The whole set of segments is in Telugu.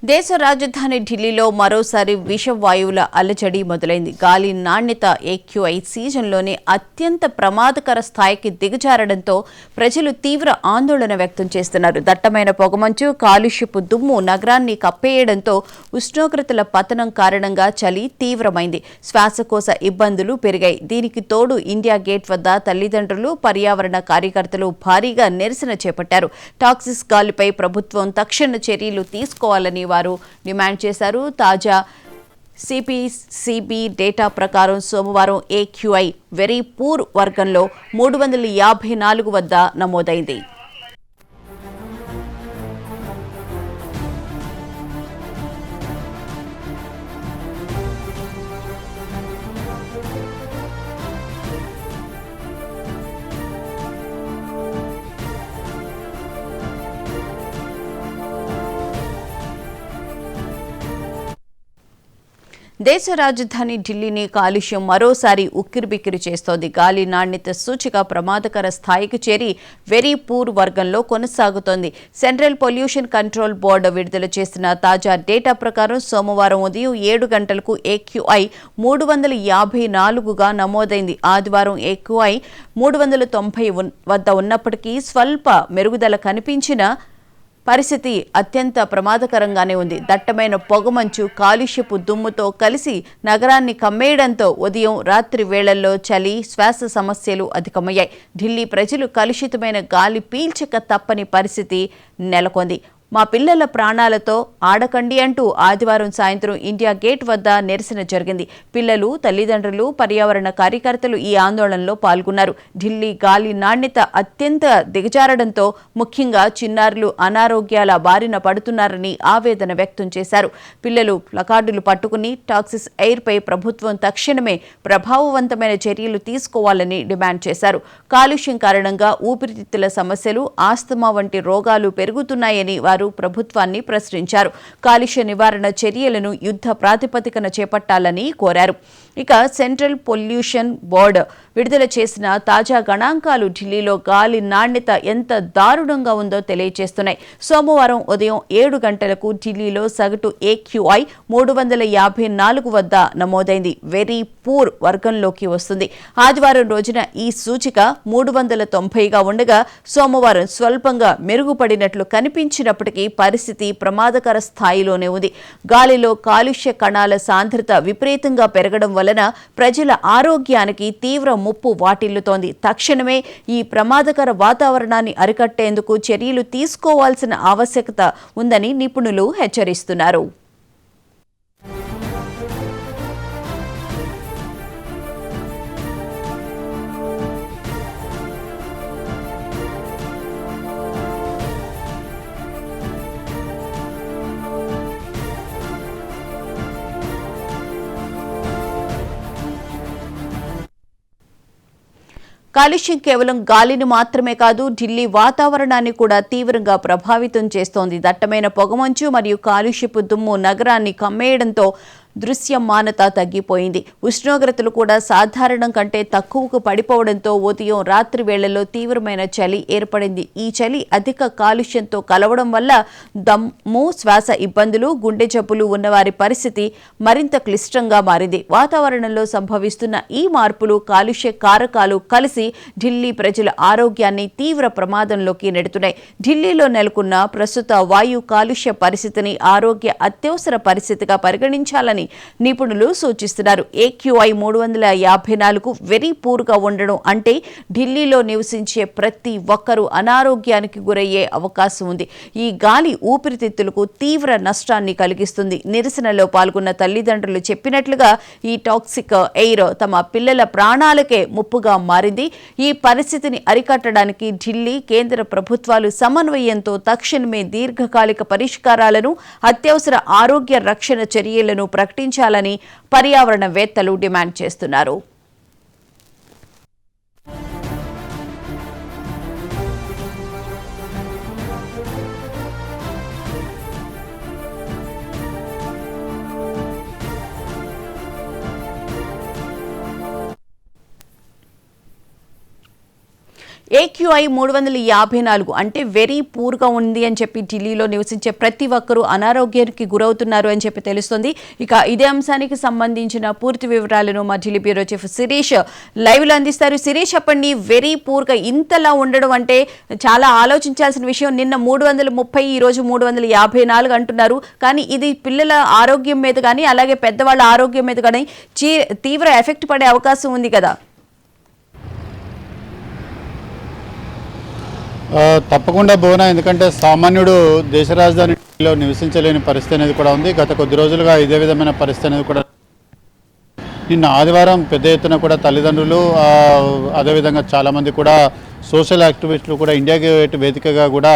దేశ రాజధాని ఢిల్లీలో మరోసారి విషవాయువుల అలజడి మొదలైంది. గాలి నాణ్యత AQI సీజన్లోనే అత్యంత ప్రమాదకర స్థాయికి దిగజారడంతో ప్రజలు తీవ్ర ఆందోళన వ్యక్తం చేస్తున్నారు. దట్టమైన పొగమంచు, కాలుష్యపు దుమ్ము నగరాన్ని కప్పేయడంతో ఉష్ణోగ్రతల పతనం కారణంగా చలి తీవ్రమైంది. శ్వాసకోశ ఇబ్బందులు పెరిగాయి. దీనికి తోడు ఇండియా గేట్ వద్ద తల్లిదండ్రులు, పర్యావరణ కార్యకర్తలు భారీగా నిరసన చేపట్టారు. టాక్సిస్ గాలిపై ప్రభుత్వం తక్షణ చర్యలు తీసుకోవాలని వారు డిమాండ్ చేశారు. తాజా CPCB డేటా ప్రకారం సోమవారం AQI వెరీ పూర్ వర్గంలో 354 వద్ద నమోదైంది. దేశ రాజధాని ఢిల్లీని కాలుష్యం మరోసారి ఉక్కిరిబిక్కిరి చేస్తోంది. గాలి నాణ్యత సూచిక ప్రమాదకర స్థాయికి చేరి వెరీ పూర్ వర్గంలో కొనసాగుతోంది. సెంట్రల్ పొల్యూషన్ కంట్రోల్ బోర్డు విడుదల చేసిన తాజా డేటా ప్రకారం సోమవారం ఉదయం 7 గంటలకు AQI 354గా నమోదైంది. ఆదివారం AQI 390 వద్ద ఉన్నప్పటికీ స్వల్ప మెరుగుదల కనిపించిన పరిస్థితి అత్యంత ప్రమాదకరంగానే ఉంది. దట్టమైన పొగమంచు, కాలుష్యపు దుమ్ముతో కలిసి నగరాన్ని కమ్మేయడంతో ఉదయం, రాత్రి వేళల్లో చలి, శ్వాస సమస్యలు అధికమయ్యాయి. ఢిల్లీ ప్రజలు కలుషితమైన గాలి పీల్చక తప్పని పరిస్థితి నెలకొంది. మా పిల్లల ప్రాణాలతో ఆడకండి అంటూ ఆదివారం సాయంత్రం ఇండియా గేట్ వద్ద నిరసన జరిగింది. పిల్లలు, తల్లిదండ్రులు, పర్యావరణ కార్యకర్తలు ఈ ఆందోళనలో పాల్గొన్నారు. ఢిల్లీ గాలి నాణ్యత అత్యంత దిగజారడంతో ముఖ్యంగా చిన్నారులు అనారోగ్యాల బారిన పడుతున్నారని ఆవేదన వ్యక్తం చేశారు. పిల్లలు ప్లకార్డులు పట్టుకుని టాక్సిస్ ఎయిర్పై ప్రభుత్వం తక్షణమే ప్రభావవంతమైన చర్యలు తీసుకోవాలని డిమాండ్ చేశారు. కాలుష్యం కారణంగా ఊపిరితిత్తుల సమస్యలు, ఆస్తమా వంటి రోగాలు పెరుగుతున్నాయని వారు ప్రభుత్వాన్ని ప్రశ్నించారు. కాలుష్య నివారణ చర్యలను యుద్ధ ప్రాతిపదికన చేపట్టాలని కోరారు. ఇక సెంట్రల్ పొల్యూషన్ బోర్డు విడుదల చేసిన తాజా గణాంకాలు ఢిల్లీలో గాలి నాణ్యత ఎంత దారుణంగా ఉందో తెలియజేస్తున్నాయి. సోమవారం ఉదయం 7 గంటలకు ఢిల్లీలో సగటు AQI 354 వద్ద నమోదైంది. వెరీ పూర్ వర్గంలోకి వస్తుంది. ఆదివారం రోజున ఈ సూచిక 390గా ఉండగా సోమవారం స్వల్పంగా మెరుగుపడినట్లు కనిపించినప్పటికీ పరిస్థితి ప్రమాదకర స్థాయిలోనే ఉంది. గాలిలో కాలుష్య కణాల సాంద్రత విపరీతంగా పెరగడం వలన ప్రజల ఆరోగ్యానికి తీవ్ర ముప్పు వాటిల్లుతోంది. తక్షణమే ఈ ప్రమాదకర వాతావరణాన్ని అరికట్టేందుకు చర్యలు తీసుకోవాల్సిన ఆవశ్యకత ఉందని నిపుణులు హెచ్చరిస్తున్నారు. కాలుష్యం కేవలం గాలిని మాత్రమే కాదు, ఢిల్లీ వాతావరణాన్ని కూడా తీవ్రంగా ప్రభావితం చేస్తోంది. దట్టమైన పొగమంచు మరియు కాలుష్యపు దుమ్ము నగరాన్ని కమ్మేయడంతో దృశ్యమానత తగ్గిపోయింది. ఉష్ణోగ్రతలు కూడా సాధారణం కంటే తక్కువకు పడిపోవడంతో ఉదయం, రాత్రి వేళల్లో తీవ్రమైన చలి ఏర్పడింది. ఈ చలి అధిక కాలుష్యంతో కలవడం వల్ల దమ్ము, శ్వాస ఇబ్బందులు, గుండె జబ్బులు ఉన్నవారి పరిస్థితి మరింత క్లిష్టంగా మారింది. వాతావరణంలో సంభవిస్తున్న ఈ మార్పులు, కాలుష్య కారకాలు కలిసి ఢిల్లీ ప్రజల ఆరోగ్యాన్ని తీవ్ర ప్రమాదంలోకి నెడుతున్నాయి. ఢిల్లీలో నెలకొన్న ప్రస్తుత వాయు కాలుష్య పరిస్థితిని ఆరోగ్య అత్యవసర పరిస్థితిగా పరిగణించాలని నిపుణులు సూచిస్తున్నారు. AQI 354 వెరీ పూర్గా ఉండడం అంటే ఢిల్లీలో నివసించే ప్రతి ఒక్కరూ అనారోగ్యానికి గురయ్యే అవకాశం ఉంది. ఈ గాలి ఊపిరితిత్తులకు తీవ్ర నష్టాన్ని కలిగిస్తుంది. నిరసనలో పాల్గొన్న తల్లిదండ్రులు చెప్పినట్లుగా ఈ టాక్సిక్ ఎయిర్ తమ పిల్లల ప్రాణాలకే ముప్పుగా మారింది. ఈ పరిస్థితిని అరికట్టడానికి ఢిల్లీ, కేంద్ర ప్రభుత్వాలు సమన్వయంతో తక్షణమే దీర్ఘకాలిక పరిష్కారాలను, అత్యవసర ఆరోగ్య రక్షణ చర్యలను ప్రకటించాలని పర్యావరణవేత్తలు డిమాండ్ చేస్తున్నారు. AQI 354 అంటే వెరీ పూర్గా ఉంది అని చెప్పి ఢిల్లీలో నివసించే ప్రతి ఒక్కరూ అనారోగ్యానికి గురవుతున్నారు అని చెప్పి తెలుస్తుంది. ఇక ఇదే అంశానికి సంబంధించిన పూర్తి వివరాలను మా ఢిల్లీ బ్యూరో చీఫ్ శిరీష్ లైవ్లో అందిస్తారు. శిరీష్, చెప్పండి, వెరీ పూర్గా ఇంతలా ఉండడం అంటే చాలా ఆలోచించాల్సిన విషయం. నిన్న 330, ఈరోజు 354 అంటున్నారు. కానీ ఇది పిల్లల ఆరోగ్యం మీద కానీ అలాగే పెద్దవాళ్ళ ఆరోగ్యం మీద కానీ తీవ్ర ఎఫెక్ట్ పడే అవకాశం ఉంది కదా? తప్పకుండా భువన, ఎందుకంటే సామాన్యుడు దేశ రాజధానిలో నివసించలేని పరిస్థితి అనేది కూడా ఉంది. గత కొద్ది రోజులుగా ఇదే విధమైన పరిస్థితి అనేది కూడా. నిన్న ఆదివారం పెద్ద ఎత్తున కూడా తల్లిదండ్రులు, అదేవిధంగా చాలామంది కూడా సోషల్ యాక్టివిస్టులు కూడా ఇండియా గేట్ వేదికగా కూడా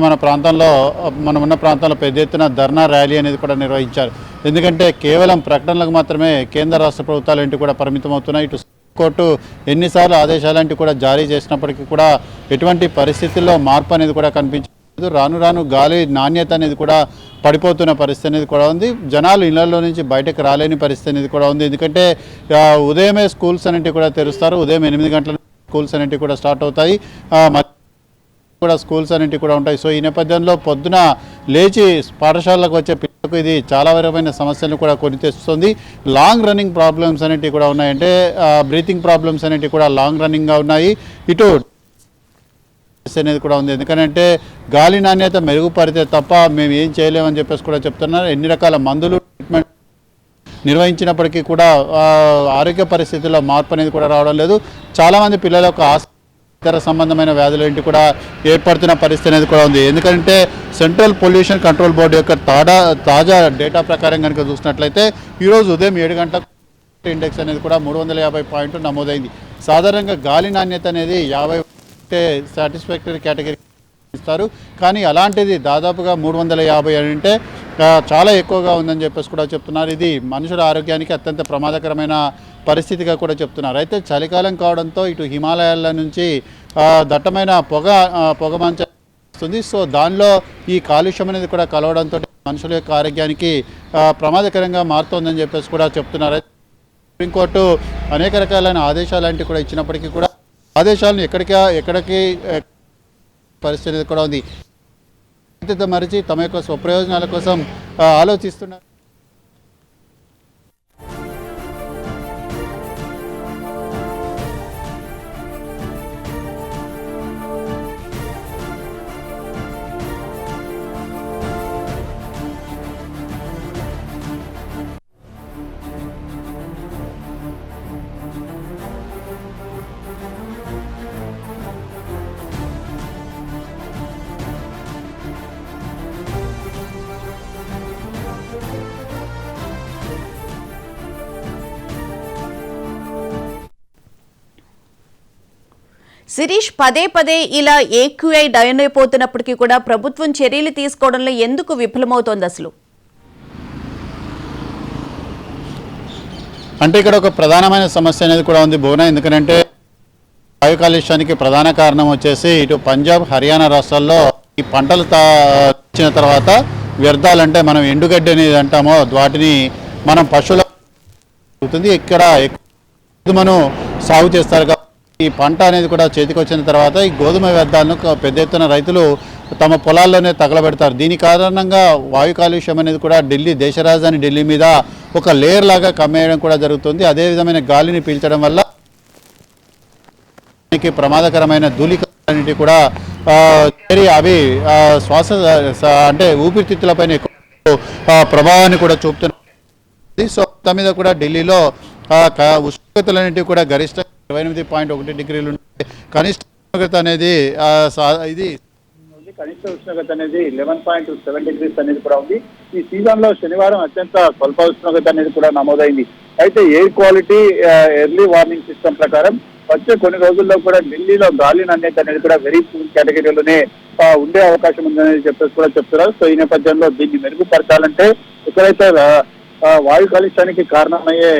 మన ఉన్న ప్రాంతంలో పెద్ద ఎత్తున ధర్నా ర్యాలీ అనేది కూడా నిర్వహించారు. ఎందుకంటే కేవలం ప్రకటనలకు మాత్రమే కేంద్ర రాష్ట్ర ప్రభుత్వాలు ఏంటి కూడా పరిమితం అవుతున్నాయి. ఇటు కోర్టు ఎన్నిసార్లు ఆదేశాలంటూ కూడా జారీ చేసినప్పటికీ కూడా ఎటువంటి పరిస్థితుల్లో మార్పు అనేది కూడా కనిపించలేదు. రాను రాను గాలి నాణ్యత అనేది కూడా పడిపోతున్న పరిస్థితి అనేది కూడా ఉంది. జనాలు ఇళ్లలో నుంచి బయటకు రాలేని పరిస్థితి అనేది కూడా ఉంది. ఎందుకంటే ఉదయమే స్కూల్స్ అనేవి కూడా తెరుస్తారు. ఉదయం 8 గంటల స్కూల్స్ అనేవి కూడా స్టార్ట్ అవుతాయి, కూడా స్కూల్స్ అనేవి కూడా ఉంటాయి. సో ఈ నేపథ్యంలో పొద్దున లేచి పాఠశాలకు వచ్చే పిల్లలకు ఇది చాలా విధమైన సమస్యలను కూడా కొని తెస్తుంది. లాంగ్ రన్నింగ్ ప్రాబ్లమ్స్ అనేవి కూడా ఉన్నాయి. అంటే బ్రీతింగ్ ప్రాబ్లమ్స్ అనేవి కూడా లాంగ్ రన్నింగ్గా ఉన్నాయి. ఇటు అనేది కూడా ఉంది. ఎందుకంటే గాలి నాణ్యత మెరుగుపడితే తప్ప మేము ఏం చేయలేమని చెప్పేసి కూడా చెప్తున్నారు. ఎన్ని రకాల మందులు ట్రీట్మెంట్ నిర్వహించినప్పటికీ కూడా ఆరోగ్య పరిస్థితుల్లో మార్పు అనేది కూడా రావడం లేదు. చాలామంది పిల్లలకు ఇతర సంబంధమైన వ్యాధులు ఏంటి కూడా ఏర్పడుతున్న పరిస్థితి అనేది కూడా ఉంది. ఎందుకంటే సెంట్రల్ పొల్యూషన్ కంట్రోల్ బోర్డు యొక్క తాజా డేటా ప్రకారం కనుక చూసినట్లయితే ఈరోజు ఉదయం 7 గంటలకు ఇండెక్స్ అనేది కూడా 350 పాయింట్లు నమోదైంది. సాధారణంగా గాలి నాణ్యత అనేది 50 అంటే సాటిస్ఫాక్టరీ కేటగిరీ ఇస్తారు. కానీ అలాంటిది దాదాపుగా 350 అంటే చాలా ఎక్కువగా ఉందని చెప్పేసి కూడా చెప్తున్నారు. ఇది మనుషుల ఆరోగ్యానికి అత్యంత ప్రమాదకరమైన పరిస్థితిగా కూడా చెప్తున్నారు. అయితే చలికాలం కావడంతో ఇటు హిమాలయాల నుంచి దట్టమైన పొగమంచు వస్తుంది. సో దానిలో ఈ కాలుష్యం అనేది కూడా కలవడంతో మనుషుల యొక్క ఆరోగ్యానికి ప్రమాదకరంగా మారుతోందని చెప్పేసి కూడా చెప్తున్నారు. సుప్రీంకోర్టు అనేక రకాలైన ఆదేశాలు లాంటివి కూడా ఇచ్చినప్పటికీ కూడా ఆదేశాలను ఎక్కడికి పరిస్థితి కూడా ఉంది. మరిచి తమ యొక్క స్వప్రయోజనాల కోసం ఆలోచిస్తున్నారు. శిరీష్, పదే పదే ఇలా AQI డౌన్ అయిపోతున్నప్పటికీ కూడా ప్రభుత్వం చర్యలు తీసుకోవడంలో ఎందుకు విఫలమవుతోంది అసలు? అంటే ఇక్కడ ఒక ప్రధానమైన సమస్య అనేది కూడా ఉంది భువన. ఎందుకంటే వాయు కాలుష్యానికి ప్రధాన కారణం వచ్చేసి ఇటు పంజాబ్, హర్యానా రాష్ట్రాల్లో ఈ పంటలు వచ్చిన తర్వాత వ్యర్థాలంటే మనం ఎండుగడ్డి అనేది అంటామో వాటిని మనం పశువుల అవుతుంది. ఇక్కడ గోధుమను సాగు చేస్తారు. ఈ పంట అనేది కూడా చేతికి వచ్చిన తర్వాత ఈ గోధుమ వ్యర్థాలను పెద్ద ఎత్తున రైతులు తమ పొలాల్లోనే తగలబెడతారు. దీని కారణంగా వాయు కాలుష్యం అనేది కూడా దేశ రాజధాని ఢిల్లీ మీద ఒక లేయర్ లాగా కమ్మేయడం కూడా జరుగుతుంది. అదే విధమైన గాలిని పీల్చడం వల్ల ప్రమాదకరమైన ధూళికలన్నిటి కూడా అవి శ్వాస అంటే ఊపిరితిత్తులపైన ఎక్కువ ప్రభావాన్ని కూడా చూపుతున్నాయి. సో మొత్తం మీద కూడా ఢిల్లీలో ఉష్ణోగ్రతలన్నింటినీ కూడా గరిష్ట 28.1 డిగ్రీలు ఉంటే కనిష్ట ఉష్ణోగ్రత అనేది కనిష్ట ఉష్ణోగ్రత అనేది 11.7 డిగ్రీస్ అనేది కూడా ఉంది. ఈ సీజన్ లో శనివారం అత్యంత స్వల్ప ఉష్ణోగ్రత అనేది కూడా నమోదైంది. అయితే air quality early warning system ప్రకారం వచ్చే కొన్ని రోజుల్లో కూడా ఢిల్లీలో గాలి నాణ్యత అనేది కూడా వెరీ పూర్ కేటగిరీలోనే ఉండే అవకాశం ఉందని చెప్పేసి కూడా చెప్తున్నారు. సో ఈ నేపథ్యంలో దీన్ని మెరుగుపరచాలంటే ఎక్కడైతే వాయు కాలుష్యానికి కారణమయ్యే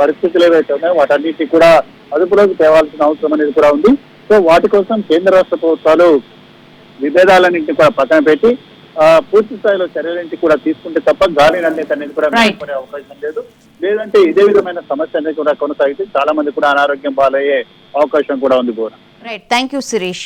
పరిస్థితులు ఏవైతే ఉన్నాయో వాటన్నిటి కూడా అదుపులోకి తేవాల్సిన అవసరం అనేది కూడా ఉంది. సో వాటి కోసం కేంద్ర రాష్ట్ర ప్రభుత్వాలు విభేదాలన్నింటినీ కూడా పక్కన పెట్టి పూర్తి స్థాయిలో చర్యలన్నింటి కూడా తీసుకుంటే తప్ప గాలి నాణ్యత అనేది కూడా మెరుగుపడే అవకాశం లేదు. లేదంటే ఇదే విధమైన సమస్య అనేది కూడా కొనసాగితే చాలా మంది కూడా అనారోగ్యం పాలయ్యే అవకాశం కూడా ఉంది. Right, thank you Sirish.